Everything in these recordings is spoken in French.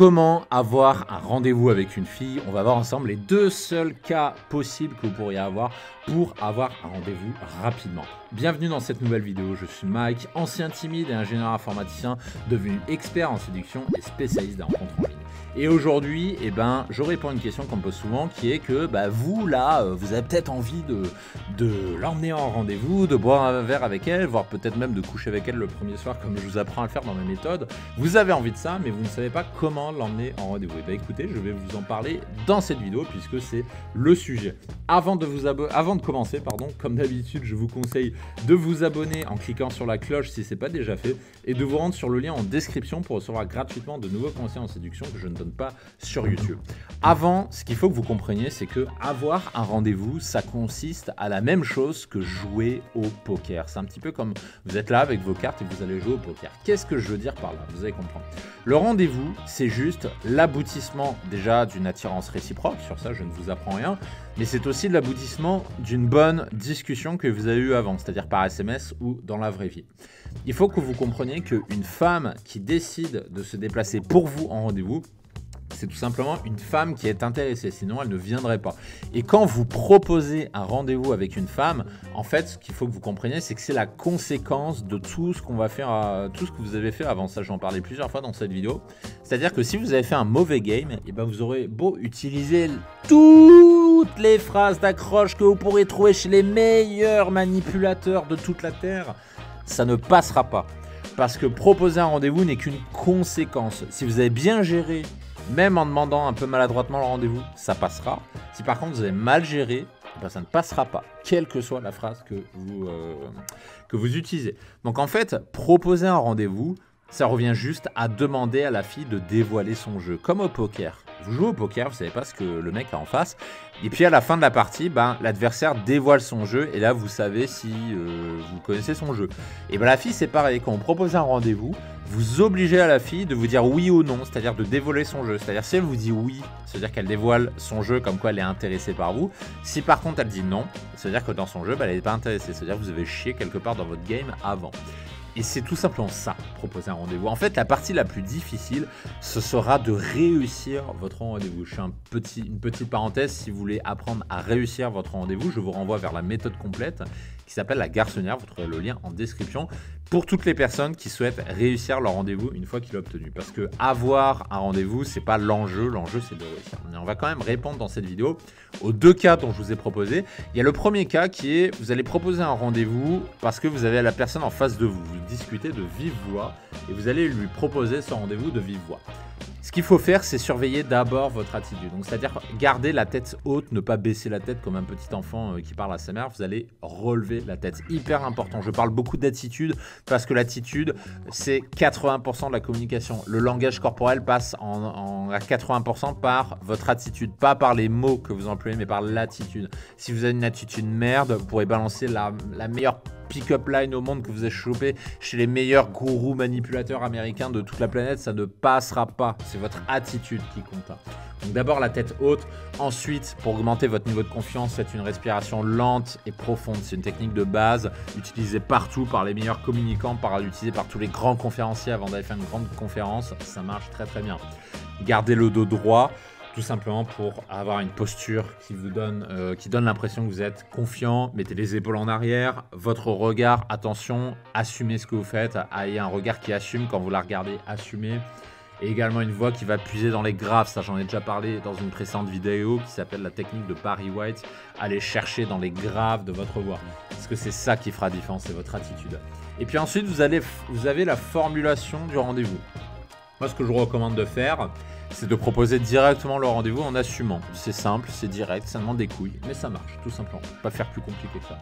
Comment avoir un rendez-vous avec une fille? On va voir ensemble les deux seuls cas possibles que vous pourriez avoir pour avoir un rendez-vous rapidement. Bienvenue dans cette nouvelle vidéo, je suis Mike, ancien timide et ingénieur informaticien devenu expert en séduction et spécialiste des rencontres en ligne. Et aujourd'hui, je réponds à une question qu'on me pose souvent qui est que vous là, vous avez peut-être envie de l'emmener en rendez-vous, de boire un verre avec elle, voire peut-être même de coucher avec elle le premier soir comme je vous apprends à le faire dans mes méthodes. Vous avez envie de ça, mais vous ne savez pas comment l'emmener en rendez-vous. Et écoutez, je vais vous en parler dans cette vidéo puisque c'est le sujet. Avant de commencer, comme d'habitude, je vous conseille de vous abonner en cliquant sur la cloche si ce n'est pas déjà fait et de vous rendre sur le lien en description pour recevoir gratuitement de nouveaux conseils en séduction que je ne donne pas sur YouTube. Avant, ce qu'il faut que vous compreniez, c'est que avoir un rendez-vous, ça consiste à la même chose que jouer au poker. C'est un petit peu comme vous êtes là avec vos cartes et vous allez jouer au poker. Qu'est-ce que je veux dire par là? Vous allez comprendre. Le rendez-vous, c'est juste l'aboutissement déjà d'une attirance réciproque. Sur ça, je ne vous apprends rien. Mais c'est aussi l'aboutissement d'une bonne discussion que vous avez eue avant, c'est-à-dire par SMS ou dans la vraie vie. Il faut que vous compreniez qu'une femme qui décide de se déplacer pour vous en rendez-vous, c'est tout simplement une femme qui est intéressée, sinon elle ne viendrait pas. Et quand vous proposez un rendez-vous avec une femme, en fait, ce qu'il faut que vous compreniez, c'est que c'est la conséquence de tout ce qu'on va faire, tout ce que vous avez fait avant. Ça, j'en parlais plusieurs fois dans cette vidéo. C'est-à-dire que si vous avez fait un mauvais game, vous aurez beau utiliser toutes les phrases d'accroche que vous pourrez trouver chez les meilleurs manipulateurs de toute la Terre, ça ne passera pas. Parce que proposer un rendez-vous n'est qu'une conséquence. Si vous avez bien géré, même en demandant un peu maladroitement le rendez-vous, ça passera. Si par contre vous avez mal géré, ça ne passera pas, quelle que soit la phrase que vous utilisez. Donc en fait, proposer un rendez-vous, ça revient juste à demander à la fille de dévoiler son jeu, comme au poker. Vous jouez au poker, vous ne savez pas ce que le mec a en face, et puis à la fin de la partie, l'adversaire dévoile son jeu, et là vous savez si vous connaissez son jeu. Et la fille c'est pareil, quand on propose un rendez-vous, vous obligez à la fille de vous dire oui ou non, c'est-à-dire de dévoiler son jeu. C'est-à-dire si elle vous dit oui, c'est-à-dire qu'elle dévoile son jeu comme quoi elle est intéressée par vous. Si par contre elle dit non, c'est-à-dire que dans son jeu, elle n'est pas intéressée, c'est-à-dire que vous avez chié quelque part dans votre game avant. Et c'est tout simplement ça, proposer un rendez-vous. En fait, la partie la plus difficile, ce sera de réussir votre rendez-vous. Je fais une petite parenthèse, si vous voulez apprendre à réussir votre rendez-vous, je vous renvoie vers la méthode complète qui s'appelle la garçonnière. Vous trouverez le lien en description pour toutes les personnes qui souhaitent réussir leur rendez-vous une fois qu'il est obtenu. Parce que avoir un rendez-vous, c'est pas l'enjeu c'est de réussir. Mais on va quand même répondre dans cette vidéo aux deux cas dont je vous ai proposé. Il y a le premier cas qui est, vous allez proposer un rendez-vous parce que vous avez la personne en face de vous. Vous discutez de vive voix et vous allez lui proposer ce rendez-vous de vive voix. Ce qu'il faut faire, c'est surveiller d'abord votre attitude. Donc, c'est-à-dire garder la tête haute, ne pas baisser la tête comme un petit enfant qui parle à sa mère. Vous allez relever la tête. Hyper important. Je parle beaucoup d'attitude parce que l'attitude, c'est 80% de la communication. Le langage corporel passe à 80% par votre attitude. Pas par les mots que vous employez, mais par l'attitude. Si vous avez une attitude merde, vous pourrez balancer la meilleure pick-up line au monde que vous avez chopé chez les meilleurs gourous manipulateurs américains de toute la planète, ça ne passera pas. C'est votre attitude qui compte. Donc d'abord la tête haute, ensuite pour augmenter votre niveau de confiance, faites une respiration lente et profonde. C'est une technique de base utilisée partout par les meilleurs communicants, utilisée par tous les grands conférenciers avant d'aller faire une grande conférence. Ça marche très très bien. Gardez le dos droit. Tout simplement pour avoir une posture qui donne l'impression que vous êtes confiant. Mettez les épaules en arrière, votre regard, attention, assumez ce que vous faites. Ayez un regard qui assume quand vous la regardez, assumez. Et également une voix qui va puiser dans les graves. Ça, j'en ai déjà parlé dans une précédente vidéo qui s'appelle la technique de Barry White. Allez chercher dans les graves de votre voix. Parce que c'est ça qui fera la différence, c'est votre attitude. Et puis ensuite, vous avez la formulation du rendez-vous. Moi, ce que je vous recommande de faire, c'est de proposer directement le rendez-vous en assumant. C'est simple, c'est direct, ça demande des couilles, mais ça marche, tout simplement. Pas faire plus compliqué que ça.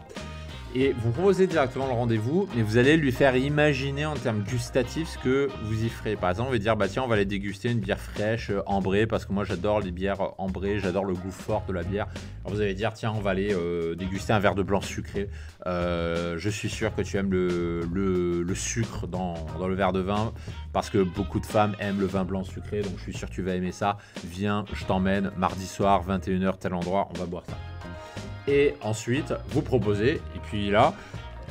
Et vous proposez directement le rendez-vous, mais vous allez lui faire imaginer en termes gustatifs ce que vous y ferez. Par exemple, on va dire, tiens, on va aller déguster une bière fraîche, ambrée, parce que moi j'adore les bières ambrées, j'adore le goût fort de la bière. Alors vous allez dire, tiens, on va aller déguster un verre de blanc sucré. Je suis sûr que tu aimes le sucre dans le verre de vin, parce que beaucoup de femmes aiment le vin blanc sucré, donc je suis sûr que tu vas aimer ça. Viens, je t'emmène mardi soir, 21h, tel endroit, on va boire ça. Et ensuite, vous proposez, et puis là,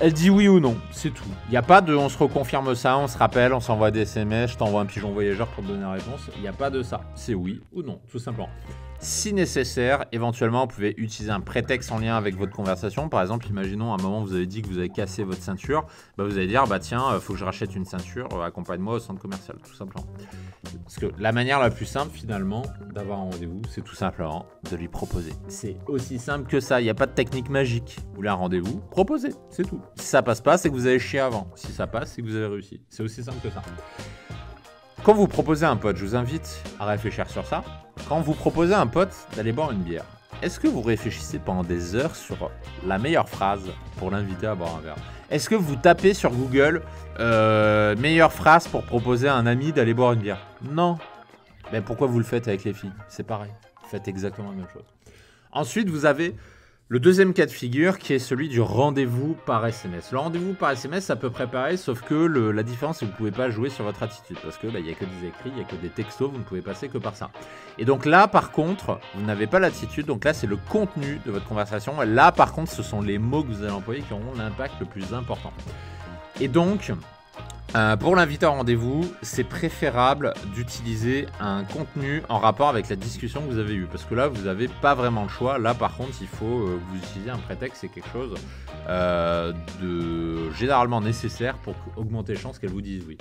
Elle dit oui ou non, c'est tout. Il n'y a pas de on se reconfirme ça, on se rappelle, on s'envoie des SMS, je t'envoie un pigeon voyageur pour te donner la réponse. Il n'y a pas de ça. C'est oui ou non, tout simplement. Si nécessaire, éventuellement, vous pouvez utiliser un prétexte en lien avec votre conversation. Par exemple, imaginons à un moment, vous avez dit que vous avez cassé votre ceinture. Bah, vous allez dire, bah tiens, faut que je rachète une ceinture, accompagne-moi au centre commercial, tout simplement. Parce que la manière la plus simple, finalement, d'avoir un rendez-vous, c'est tout simplement de lui proposer. C'est aussi simple que ça. Il n'y a pas de technique magique. Vous voulez un rendez-vous, proposez, c'est tout. Si ça passe pas, c'est que vous avez chié avant. Si ça passe, c'est que vous avez réussi. C'est aussi simple que ça. Quand vous proposez à un pote, je vous invite à réfléchir sur ça. Quand vous proposez à un pote d'aller boire une bière, est-ce que vous réfléchissez pendant des heures sur la meilleure phrase pour l'inviter à boire un verre? Est-ce que vous tapez sur Google meilleure phrase pour proposer à un ami d'aller boire une bière? Non. Mais pourquoi vous le faites avec les filles? C'est pareil. Faites exactement la même chose. Ensuite, vous avez le deuxième cas de figure qui est celui du rendez-vous par SMS. Le rendez-vous par SMS, ça peut préparer, sauf que la différence, c'est que vous ne pouvez pas jouer sur votre attitude parce que il n'y a que des écrits, il n'y a que des textos, vous ne pouvez passer que par ça. Et donc là, par contre, vous n'avez pas l'attitude, donc là, c'est le contenu de votre conversation. Là, par contre, ce sont les mots que vous allez employer qui auront l'impact le plus important. Et donc, pour l'inviter au rendez-vous, c'est préférable d'utiliser un contenu en rapport avec la discussion que vous avez eue. Parce que là, vous n'avez pas vraiment le choix. Là, par contre, il faut que vous utilisiez un prétexte. C'est quelque chose de généralement nécessaire pour augmenter les chances qu'elle vous dise oui.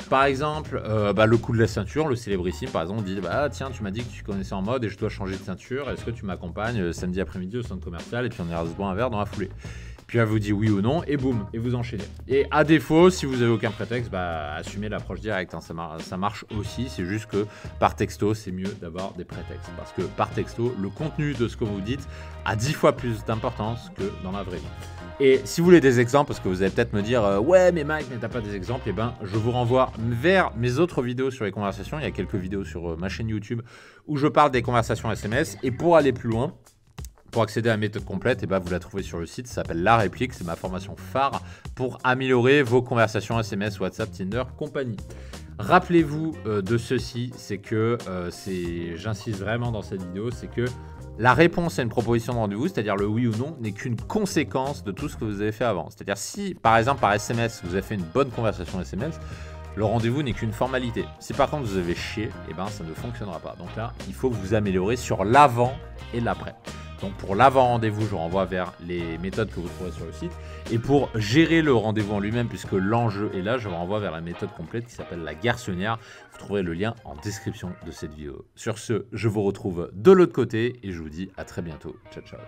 Par exemple, le coup de la ceinture, le célébrissime, par exemple, on dit tiens, tu m'as dit que tu connaissais en mode et je dois changer de ceinture. Est-ce que tu m'accompagnes samedi après-midi au centre commercial et puis on ira se boire un verre dans la foulée? Puis elle vous dit oui ou non, et boum, et vous enchaînez. Et à défaut, si vous n'avez aucun prétexte, assumez l'approche directe. Hein, ça marche aussi, c'est juste que par texto, c'est mieux d'avoir des prétextes. Parce que par texto, le contenu de ce que vous dites a 10 fois plus d'importance que dans la vraie vie. Et si vous voulez des exemples, parce que vous allez peut-être me dire ouais mais Mike, mais t'as pas des exemples, et je vous renvoie vers mes autres vidéos sur les conversations. Il y a quelques vidéos sur ma chaîne YouTube où je parle des conversations SMS. Et pour aller plus loin, pour accéder à la méthode complète, vous la trouvez sur le site, ça s'appelle La Réplique, c'est ma formation phare pour améliorer vos conversations SMS, WhatsApp, Tinder, compagnie. Rappelez-vous de ceci, c'est que, j'insiste vraiment dans cette vidéo, c'est que la réponse à une proposition de rendez-vous, c'est-à-dire le oui ou non, n'est qu'une conséquence de tout ce que vous avez fait avant. C'est-à-dire si, par exemple, par SMS, vous avez fait une bonne conversation SMS, le rendez-vous n'est qu'une formalité. Si par contre vous avez chié, ça ne fonctionnera pas. Donc là, il faut vous améliorer sur l'avant et l'après. Donc pour l'avant-rendez-vous, je vous renvoie vers les méthodes que vous trouverez sur le site. Et pour gérer le rendez-vous en lui-même, puisque l'enjeu est là, je vous renvoie vers la méthode complète qui s'appelle la garçonnière. Vous trouverez le lien en description de cette vidéo. Sur ce, je vous retrouve de l'autre côté et je vous dis à très bientôt. Ciao, ciao.